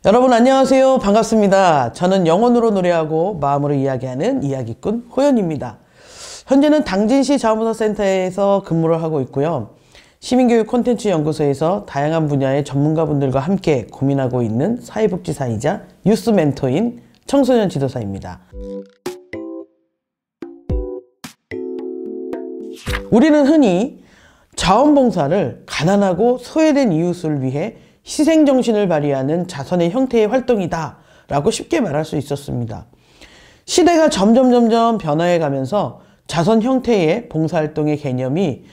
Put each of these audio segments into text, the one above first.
여러분 안녕하세요. 반갑습니다. 저는 영혼으로 노래하고 마음으로 이야기하는 이야기꾼 호연입니다. 현재는 당진시 자원봉사센터에서 근무를 하고 있고요. 시민교육 콘텐츠 연구소에서 다양한 분야의 전문가분들과 함께 고민하고 있는 사회복지사이자 유스 멘토인 청소년 지도사입니다. 우리는 흔히 자원봉사를 가난하고 소외된 이웃을 위해 희생정신을 발휘하는 자선의 형태의 활동이다 라고 쉽게 말할 수 있었습니다. 시대가 점점 변화해 가면서 자선 형태의 봉사활동의 개념이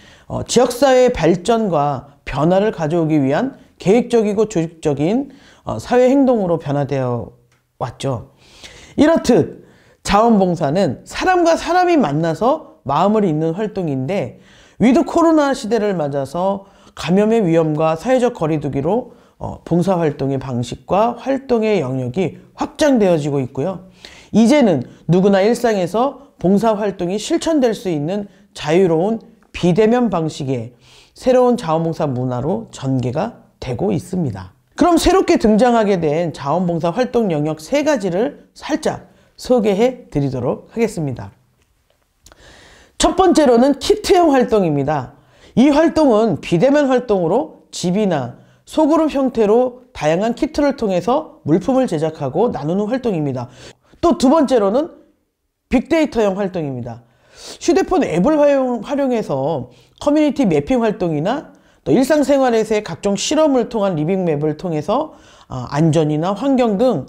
지역사회의 발전과 변화를 가져오기 위한 계획적이고 조직적인 사회행동으로 변화되어 왔죠. 이렇듯 자원봉사는 사람과 사람이 만나서 마음을 잇는 활동인데, 위드 코로나 시대를 맞아서 감염의 위험과 사회적 거리두기로 봉사활동의 방식과 활동의 영역이 확장되어지고 있고요. 이제는 누구나 일상에서 봉사활동이 실천될 수 있는 자유로운 비대면 방식의 새로운 자원봉사 문화로 전개가 되고 있습니다. 그럼 새롭게 등장하게 된 자원봉사 활동 영역 3가지를 살짝 소개해 드리도록 하겠습니다. 첫 번째로는 키트형 활동입니다. 이 활동은 비대면 활동으로 집이나 소그룹 형태로 다양한 키트를 통해서 물품을 제작하고 나누는 활동입니다. 또 두 번째로는 빅데이터형 활동입니다. 휴대폰 앱을 활용해서 커뮤니티 매핑 활동이나 또 일상생활에서의 각종 실험을 통한 리빙맵을 통해서 안전이나 환경 등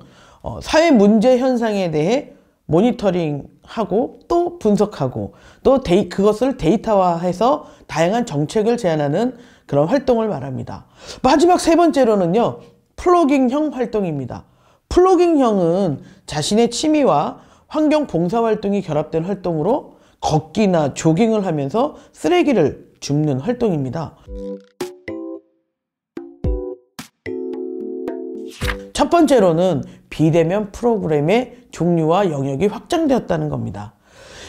사회 문제 현상에 대해 모니터링하고 또 분석하고 또 그것을 데이터화해서 다양한 정책을 제안하는 그런 활동을 말합니다. 마지막 3번째로는요, 플로깅형 활동입니다. 플로깅형은 자신의 취미와 환경 봉사활동이 결합된 활동으로 걷기나 조깅을 하면서 쓰레기를 줍는 활동입니다. 첫 번째로는 비대면 프로그램의 종류와 영역이 확장되었다는 겁니다.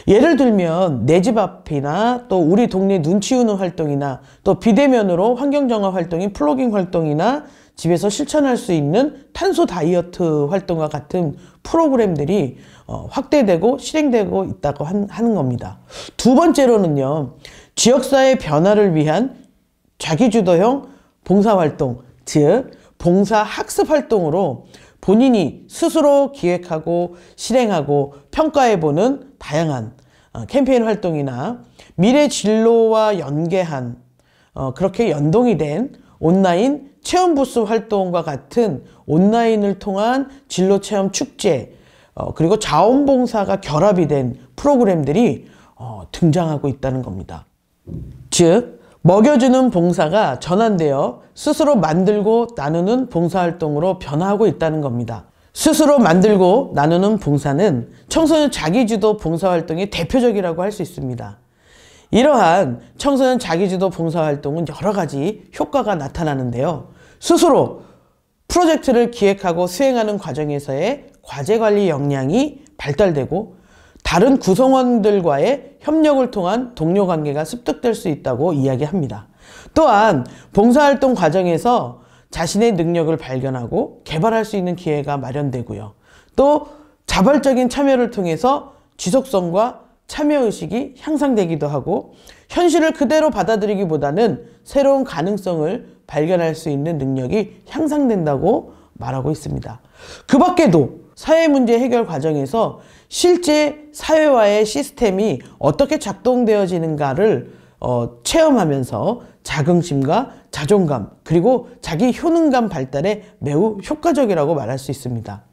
예를 들면 내 집 앞이나 또 우리 동네 눈 치우는 활동이나 또 비대면으로 환경정화 활동인 플로깅 활동이나 집에서 실천할 수 있는 탄소 다이어트 활동과 같은 프로그램들이 확대되고 실행되고 있다고 하는 겁니다. 두 번째로는요, 지역사회 변화를 위한 자기주도형 봉사활동, 즉 봉사학습 활동으로 본인이 스스로 기획하고 실행하고 평가해보는 다양한 캠페인 활동이나 미래 진로와 연계한 그렇게 연동이 된 온라인 체험 부스 활동과 같은 온라인을 통한 진로 체험 축제, 그리고 자원봉사가 결합이 된 프로그램들이 등장하고 있다는 겁니다. 즉 먹여주는 봉사가 전환되어 스스로 만들고 나누는 봉사활동으로 변화하고 있다는 겁니다. 스스로 만들고 나누는 봉사는 청소년 자기주도 봉사활동의 대표적이라고 할 수 있습니다. 이러한 청소년 자기주도 봉사활동은 여러 가지 효과가 나타나는데요. 스스로 프로젝트를 기획하고 수행하는 과정에서의 과제관리 역량이 발달되고 다른 구성원들과의 협력을 통한 동료관계가 습득될 수 있다고 이야기합니다. 또한 봉사활동 과정에서 자신의 능력을 발견하고 개발할 수 있는 기회가 마련되고요. 또 자발적인 참여를 통해서 지속성과 참여의식이 향상되기도 하고 현실을 그대로 받아들이기보다는 새로운 가능성을 발견할 수 있는 능력이 향상된다고 말하고 있습니다. 그 밖에도 사회문제 해결 과정에서 실제 사회와의 시스템이 어떻게 작동되어지는가를 체험하면서 자긍심과 자존감 그리고 자기 효능감 발달에 매우 효과적이라고 말할 수 있습니다.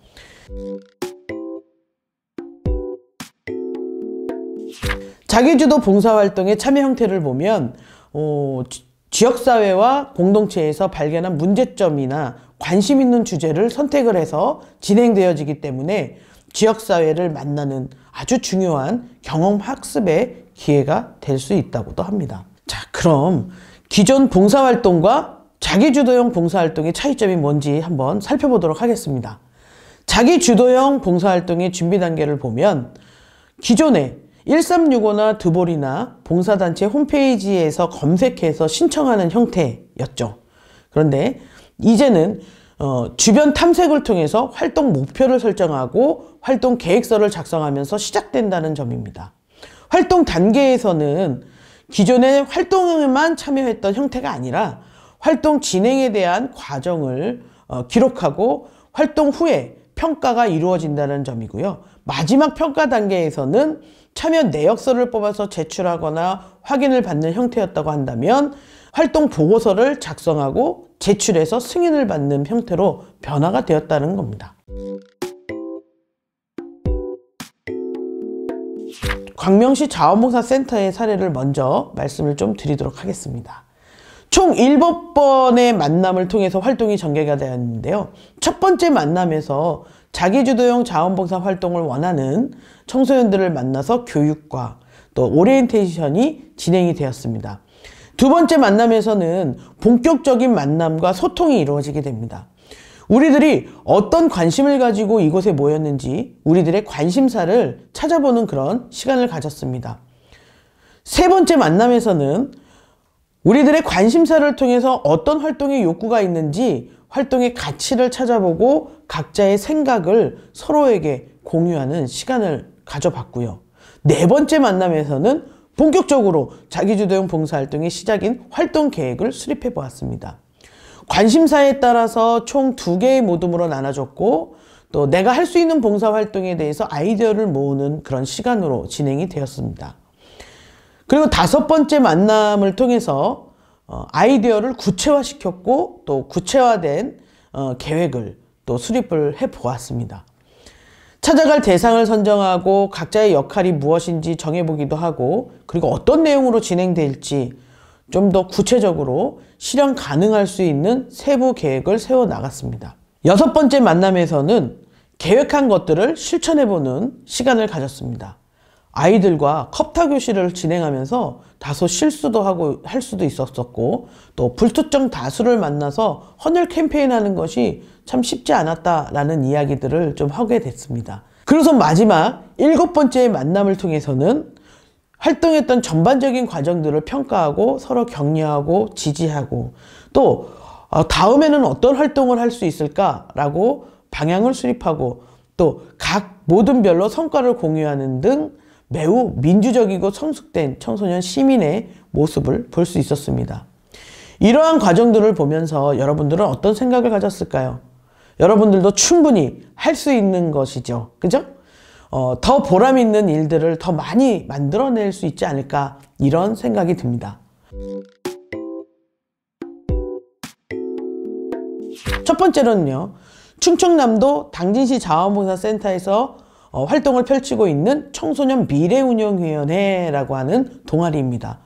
자기주도 봉사활동의 참여 형태를 보면 지역사회와 공동체에서 발견한 문제점이나 관심 있는 주제를 선택을 해서 진행되어지기 때문에 지역사회를 만나는 아주 중요한 경험학습의 기회가 될 수 있다고도 합니다. 자, 그럼 기존 봉사활동과 자기주도형 봉사활동의 차이점이 뭔지 한번 살펴보도록 하겠습니다. 자기주도형 봉사활동의 준비 단계를 보면 기존에 1365나 드볼이나 봉사단체 홈페이지에서 검색해서 신청하는 형태였죠. 그런데 이제는 주변 탐색을 통해서 활동 목표를 설정하고 활동 계획서를 작성하면서 시작된다는 점입니다. 활동 단계에서는 기존의 활동에만 참여했던 형태가 아니라 활동 진행에 대한 과정을 기록하고 활동 후에 평가가 이루어진다는 점이고요. 마지막 평가 단계에서는 참여 내역서를 뽑아서 제출하거나 확인을 받는 형태였다고 한다면 활동 보고서를 작성하고 제출해서 승인을 받는 형태로 변화가 되었다는 겁니다. 광명시 자원봉사센터의 사례를 먼저 말씀을 좀 드리도록 하겠습니다. 총 7번의 만남을 통해서 활동이 전개가 되었는데요. 첫 번째 만남에서 자기주도형 자원봉사 활동을 원하는 청소년들을 만나서 교육과 또 오리엔테이션이 진행이 되었습니다. 두 번째 만남에서는 본격적인 만남과 소통이 이루어지게 됩니다. 우리들이 어떤 관심을 가지고 이곳에 모였는지 우리들의 관심사를 찾아보는 그런 시간을 가졌습니다. 세 번째 만남에서는 우리들의 관심사를 통해서 어떤 활동의 욕구가 있는지 활동의 가치를 찾아보고 각자의 생각을 서로에게 공유하는 시간을 가져봤고요. 네 번째 만남에서는 본격적으로 자기주도형 봉사활동의 시작인 활동 계획을 수립해 보았습니다. 관심사에 따라서 총 2개의 모둠으로 나눠졌고 또 내가 할 수 있는 봉사활동에 대해서 아이디어를 모으는 그런 시간으로 진행이 되었습니다. 그리고 5번째 만남을 통해서 아이디어를 구체화시켰고 또 구체화된 계획을 또 수립을 해 보았습니다. 찾아갈 대상을 선정하고 각자의 역할이 무엇인지 정해보기도 하고 그리고 어떤 내용으로 진행될지 좀 더 구체적으로 실현 가능할 수 있는 세부 계획을 세워 나갔습니다. 6번째 만남에서는 계획한 것들을 실천해보는 시간을 가졌습니다. 아이들과 컵타 교실을 진행하면서 다소 실수도 하고 할 수도 있었었고 또 불특정 다수를 만나서 헌혈 캠페인 하는 것이 참 쉽지 않았다라는 이야기들을 좀 하게 됐습니다. 그래서 마지막 7번째 만남을 통해서는 활동했던 전반적인 과정들을 평가하고 서로 격려하고 지지하고 또 다음에는 어떤 활동을 할 수 있을까라고 방향을 수립하고 또 각 모둠별로 성과를 공유하는 등 매우 민주적이고 성숙된 청소년 시민의 모습을 볼 수 있었습니다. 이러한 과정들을 보면서 여러분들은 어떤 생각을 가졌을까요? 여러분들도 충분히 할 수 있는 것이죠. 그죠? 더 보람 있는 일들을 더 많이 만들어낼 수 있지 않을까 이런 생각이 듭니다. 첫 번째로는요. 충청남도 당진시 자원봉사센터에서 활동을 펼치고 있는 청소년 미래운영위원회라고 하는 동아리입니다.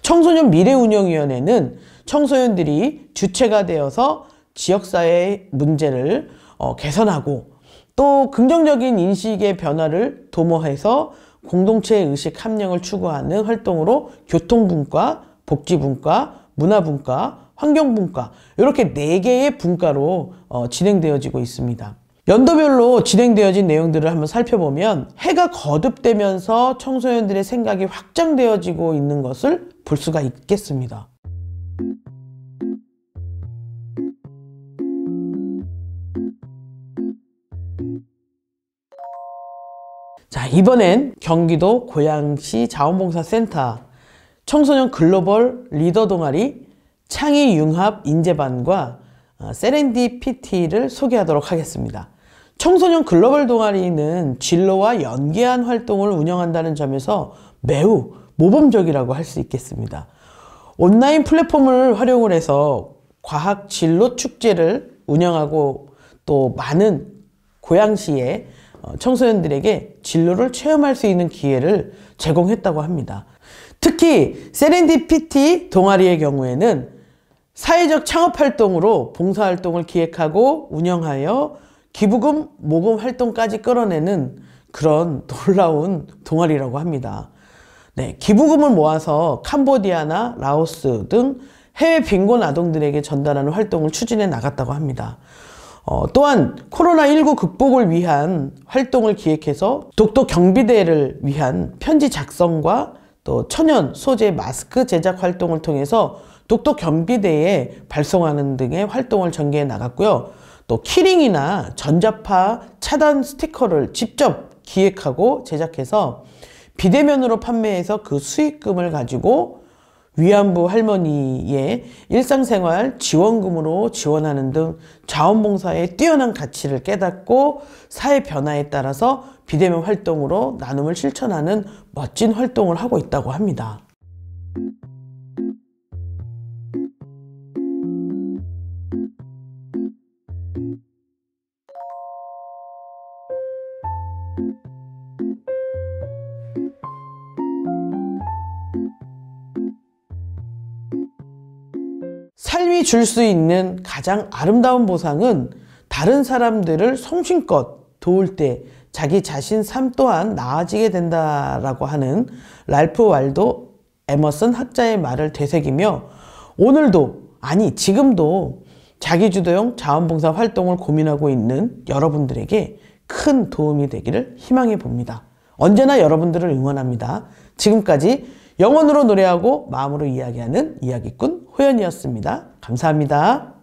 청소년 미래운영위원회는 청소년들이 주체가 되어서 지역사회의 문제를 개선하고 또 긍정적인 인식의 변화를 도모해서 공동체의 의식 함량을 추구하는 활동으로 교통분과, 복지분과, 문화분과, 환경분과 이렇게 4개의 분과로 진행되어지고 있습니다. 연도별로 진행되어진 내용들을 한번 살펴보면 해가 거듭되면서 청소년들의 생각이 확장되어지고 있는 것을 볼 수가 있겠습니다. 자, 이번엔 경기도 고양시 자원봉사센터 청소년 글로벌 리더 동아리 창의융합 인재반과 세렌디피티를 소개하도록 하겠습니다. 청소년 글로벌 동아리는 진로와 연계한 활동을 운영한다는 점에서 매우 모범적이라고 할 수 있겠습니다. 온라인 플랫폼을 활용을 해서 과학 진로 축제를 운영하고 또 많은 고양시의 청소년들에게 진로를 체험할 수 있는 기회를 제공했다고 합니다. 특히 세렌디피티 동아리의 경우에는 사회적 창업활동으로 봉사활동을 기획하고 운영하여 기부금, 모금 활동까지 끌어내는 그런 놀라운 동아리라고 합니다. 네, 기부금을 모아서 캄보디아나 라오스 등 해외 빈곤 아동들에게 전달하는 활동을 추진해 나갔다고 합니다. 또한 코로나19 극복을 위한 활동을 기획해서 독도 경비대를 위한 편지 작성과 또 천연 소재 마스크 제작 활동을 통해서 독도 경비대에 발송하는 등의 활동을 전개해 나갔고요. 또 키링이나 전자파 차단 스티커를 직접 기획하고 제작해서 비대면으로 판매해서 그 수익금을 가지고 위안부 할머니의 일상생활 지원금으로 지원하는 등 자원봉사의 뛰어난 가치를 깨닫고 사회 변화에 따라서 비대면 활동으로 나눔을 실천하는 멋진 활동을 하고 있다고 합니다. 삶이 줄 수 있는 가장 아름다운 보상은 다른 사람들을 성심껏 도울 때 자기 자신 삶 또한 나아지게 된다라고 하는 랄프 waldo 에머슨 학자의 말을 되새기며 오늘도, 아니 지금도 자기주도형 자원봉사 활동을 고민하고 있는 여러분들에게 큰 도움이 되기를 희망해 봅니다. 언제나 여러분들을 응원합니다. 지금까지 영혼으로 노래하고 마음으로 이야기하는 이야기꾼 호연이었습니다. 감사합니다.